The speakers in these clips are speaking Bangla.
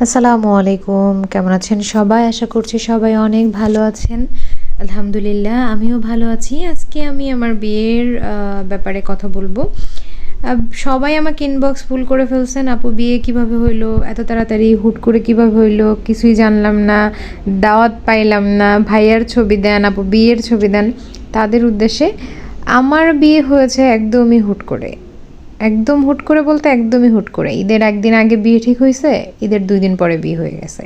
আসসালামু আলাইকুম, কেমন আছেন সবাই? আশা করছি সবাই অনেক ভালো আছেন। আলহামদুলিল্লাহ আমিও ভালো আছি। আজকে আমি আমার বিয়ের ব্যাপারে কথা বলবো। সবাই আমাকে ইনবক্স ফুল করে ফেলছেন, আপু বিয়ে কিভাবে হইলো, এত তাড়াতাড়ি হুট করে কিভাবে হইলো, কিছুই জানলাম না, দাওয়াত পাইলাম না, ভাইয়ার ছবি দেন, আপু বিয়ের ছবি দেন। তাদের উদ্দেশ্যে আমার বিয়ে হয়েছে একদমই হুট করে। একদম হুট করে বলতে একদমই হুট করে। ঈদের একদিন আগে বিয়ে ঠিক হয়েছে, ঈদের 2 দিন পরে বিয়ে হয়ে গেছে।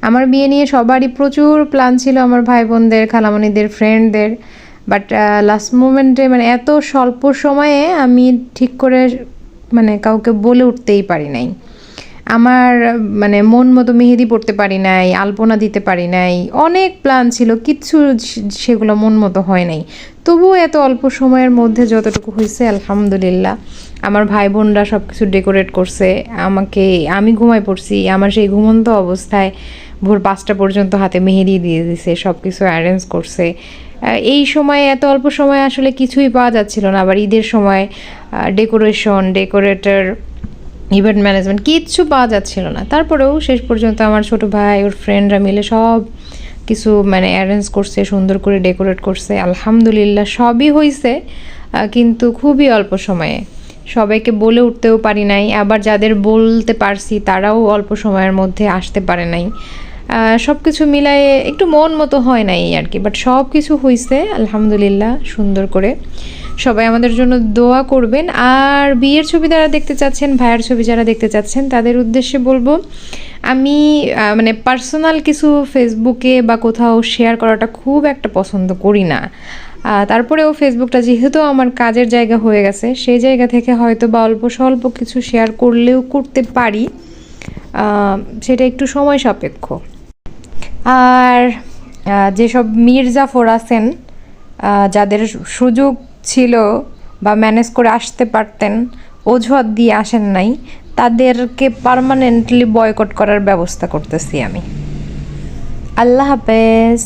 আমার বিয়ে নিয়ে সবারই প্রচুর প্ল্যান ছিল, আমার ভাই বোনদের, খালামণিদের, ফ্রেন্ডদের। বাট লাস্ট মোমেন্টে মানে এত স্বল্প সময়ে আমি ঠিক করে মানে কাউকে বলে উঠতেই পারি নাই। আমার মানে মন মতো মেহেদি পড়তে পারি নাই, আলপনা দিতে পারি নাই, অনেক প্ল্যান ছিল, কিচ্ছু সেগুলো মন মতো হয় নাই। তবুও এত অল্প সময়ের মধ্যে যতটুকু হয়েছে আলহামদুলিল্লাহ। আমার ভাই বোনরা সব কিছু ডেকোরেট করছে, আমি ঘুমাই পড়ছি, আমার সেই ঘুমন্ত অবস্থায় ভোর 5টা পর্যন্ত হাতে মেহেদি দিয়ে দিছে, সব কিছু অ্যারেঞ্জ করছে। এই সময়ে এত অল্প সময় আসলে কিছুই পাওয়া যাচ্ছিল না। আবার ঈদের সময় ডেকোরেটর, ইভেন্ট ম্যানেজমেন্ট কিচ্ছু পাওয়া যাচ্ছিল না। তারপরেও শেষ পর্যন্ত আমার ছোট ভাই ওর ফ্রেন্ডরা মিলে সব কিছু মানে অ্যারেঞ্জ করছে, সুন্দর করে ডেকোরেট করছে। আলহামদুলিল্লাহ সবই হয়েছে, কিন্তু খুবই অল্প সময়ে। সবাইকে বলে উঠতেও পারি নাই, আবার যাদের বলতে পারছি তারাও অল্প সময়ের মধ্যে আসতে পারে নাই। সব কিছু মিলায়ে একটু মন মতো হয় নাই আর কি, বাট সব কিছু হয়েছে আলহামদুলিল্লাহ সুন্দর করে। সবাই আমাদের জন্য দোয়া করবেন। আর বিয়ের ছবি যারা দেখতে চাচ্ছেন, ভাইয়ের ছবি যারা দেখতে চাচ্ছেন, তাদের উদ্দেশ্যে বলবো আমি মানে পার্সোনাল কিছু ফেসবুকে বা কোথাও শেয়ার করাটা খুব একটা পছন্দ করি না। তারপরেও ফেসবুকটা যেহেতু আমার কাজের জায়গা হয়ে গেছে, সেই জায়গা থেকে হয়তো বা অল্প স্বল্প কিছু শেয়ার করলেও করতে পারি, সেটা একটু সময় সাপেক্ষ। আর যেসব মির্জাফর আছেন, যাদের সুযোগ ছিল বা ম্যানেজ করে আসতে পারতেন, অজুহাত দিয়ে আসেন নাই, তাদেরকে পার্মানেন্টলি বয়কট করার ব্যবস্থা করতেছি আমি। আল্লাহ হাফেজ।